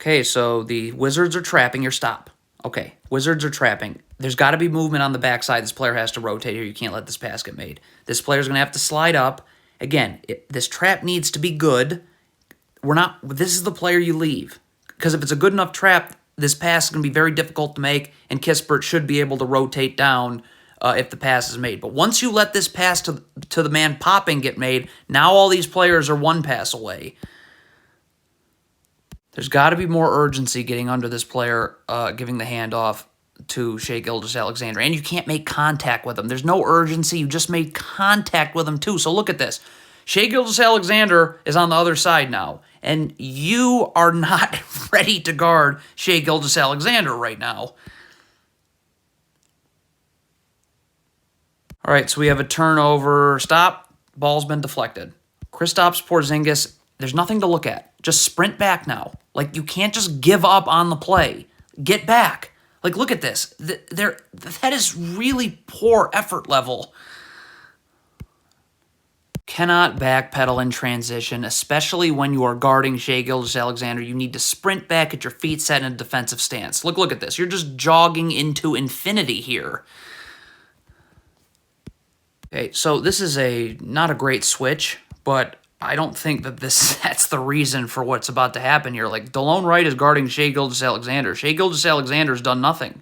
Okay, so the Wizards are trapping your stop. Okay, Wizards are trapping. There's got to be movement on the backside. This player has to rotate here. You can't let this pass get made. This player's going to have to slide up. Again, this trap needs to be good. This is the player you leave. Because if it's a good enough trap, this pass is going to be very difficult to make, and Kispert should be able to rotate down if the pass is made. But once you let this pass to the man popping get made, now all these players are one pass away. There's got to be more urgency getting under this player, giving the handoff to Shai Gilgeous-Alexander. And you can't make contact with him. There's no urgency. You just made contact with him, too. So look at this. Shai Gilgeous-Alexander is on the other side now. And you are not ready to guard Shai Gilgeous-Alexander right now. All right, so we have a turnover. Stop. Ball's been deflected. Kristaps Porzingis, there's nothing to look at. Just sprint back now. Like, you can't just give up on the play. Get back. Like, look at this. That is really poor effort level. Cannot backpedal in transition, especially when you are guarding Shai Gilgeous-Alexander. You need to sprint back, get your feet set in a defensive stance. Look at this. You're just jogging into infinity here. Okay, so this is not a great switch, but I don't think that that's the reason for what's about to happen here. Like, Delon Wright is guarding Shai Gilgeous-Alexander. Shai Gilgeous-Alexander's done nothing.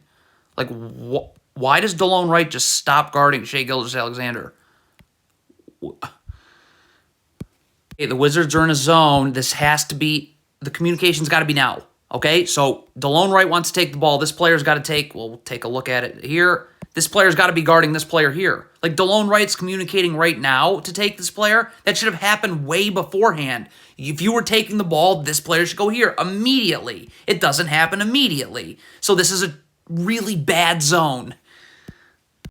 Like, why does Delon Wright just stop guarding Shai Gilgeous-Alexander? Okay, the Wizards are in a zone. This has to be, the communication's got to be now. Okay, so Delon Wright wants to take the ball. This player's got to take, well, we'll take a look at it here. This player's got to be guarding this player here. Like, Delon Wright's communicating right now to take this player. That should have happened way beforehand. If you were taking the ball, this player should go here immediately. It doesn't happen immediately. So this is a really bad zone.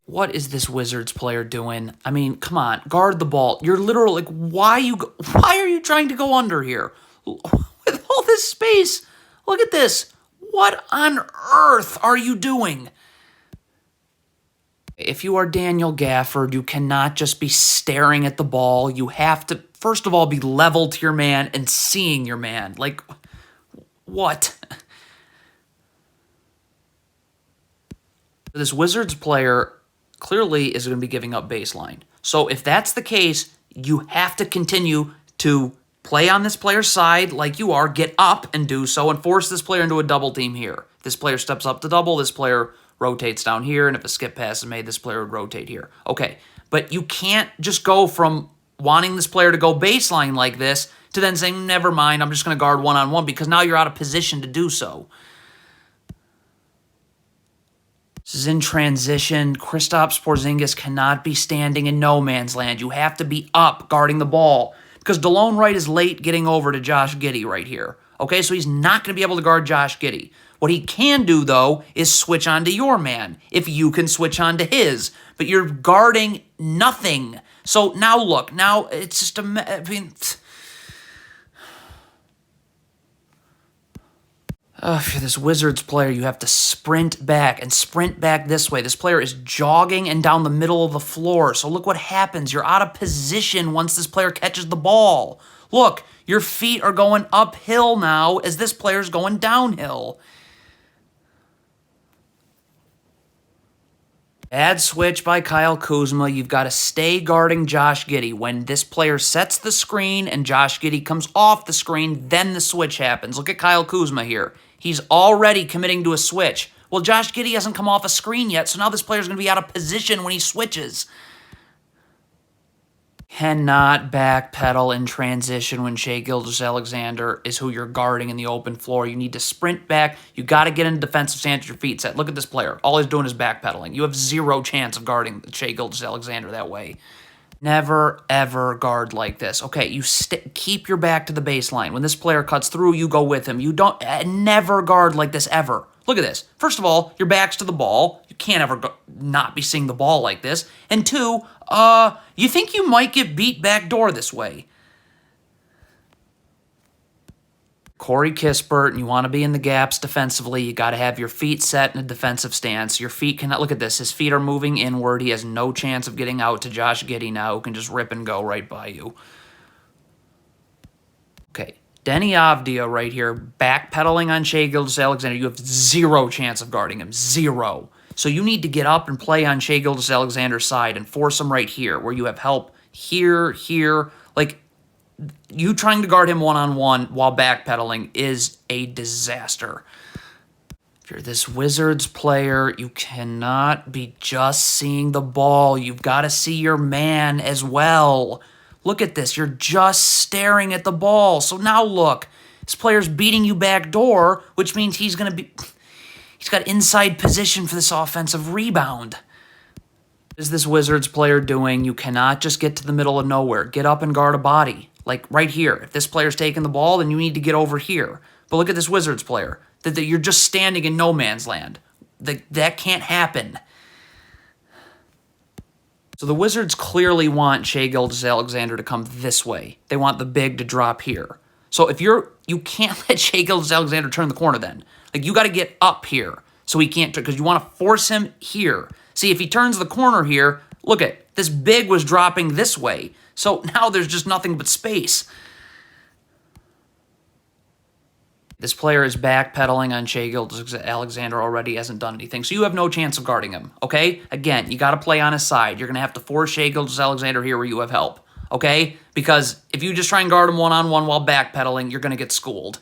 What is this Wizards player doing? I mean, come on, guard the ball. You're literally like, why are you trying to go under here? With all this space, look at this. What on earth are you doing? If you are Daniel Gafford, you cannot just be staring at the ball. You have to, first of all, be level to your man and seeing your man. Like, what? This Wizards player clearly is going to be giving up baseline. So if that's the case, you have to continue to play on this player's side like you are, get up and do so, and force this player into a double team here. This player steps up to double, this player rotates down here, and if a skip pass is made, this player would rotate here. Okay, but you can't just go from wanting this player to go baseline like this to then saying, never mind, I'm just going to guard one-on-one, because now you're out of position to do so. This is in transition. Kristaps Porzingis cannot be standing in no man's land. You have to be up guarding the ball, because Delon Wright is late getting over to Josh Giddey right here. Okay, so he's not going to be able to guard Josh Giddey. What he can do, though, is switch on to your man, if you can switch on to his. But you're guarding nothing. So now look, now it's just if you're this Wizards player, you have to sprint back and sprint back this way. This player is jogging and down the middle of the floor. So look what happens. You're out of position once this player catches the ball. Look, your feet are going uphill now as this player's going downhill. Bad switch by Kyle Kuzma. You've got to stay guarding Josh Giddey. When this player sets the screen and Josh Giddey comes off the screen, then the switch happens. Look at Kyle Kuzma here. He's already committing to a switch. Well, Josh Giddey hasn't come off a screen yet, so now this player's going to be out of position when he switches. Cannot backpedal in transition when Shai Gilgeous-Alexander is who you're guarding in the open floor. You need to sprint back. You got to get in defensive stance with your feet set. Look at this player. All he's doing is backpedaling. You have zero chance of guarding Shai Gilgeous-Alexander that way. Never, ever guard like this. Okay, you keep your back to the baseline. When this player cuts through, you go with him. You don't never guard like this ever. Look at this. First of all, your back's to the ball. You can't ever not be seeing the ball like this. And two, you think you might get beat backdoor this way. Corey Kispert, and you want to be in the gaps defensively, you got to have your feet set in a defensive stance. Your feet cannot, look at this, his feet are moving inward. He has no chance of getting out to Josh Giddey now, who can just rip and go right by you. Okay, Denny Avdia right here, backpedaling on Shai Gilgeous-Alexander. You have zero chance of guarding him. Zero. So you need to get up and play on Shai Gilgeous-Alexander's side and force him right here, where you have help here, here. Like, you trying to guard him one-on-one while backpedaling is a disaster. If you're this Wizards player, you cannot be just seeing the ball. You've got to see your man as well. Look at this. You're just staring at the ball. So now look. This player's beating you backdoor, which means he's going to be... He's got inside position for this offensive rebound. What is this Wizards player doing? You cannot just get to the middle of nowhere. Get up and guard a body. Like right here. If this player's taking the ball, then you need to get over here. But look at this Wizards player. That you're just standing in no man's land. That can't happen. So the Wizards clearly want Shai Gilgeous-Alexander to come this way. They want the big to drop here. So if you can't let Shai Gilgeous-Alexander turn the corner then. Like, you got to get up here so he can't, because you want to force him here. See, if he turns the corner here, look at, this big was dropping this way. So now there's just nothing but space. This player is backpedaling on Shai Gilgeous-Alexander already, hasn't done anything. So you have no chance of guarding him, okay? Again, you got to play on his side. You're going to have to force Shai Gilgeous-Alexander here where you have help, okay? Because if you just try and guard him one-on-one while backpedaling, you're going to get schooled.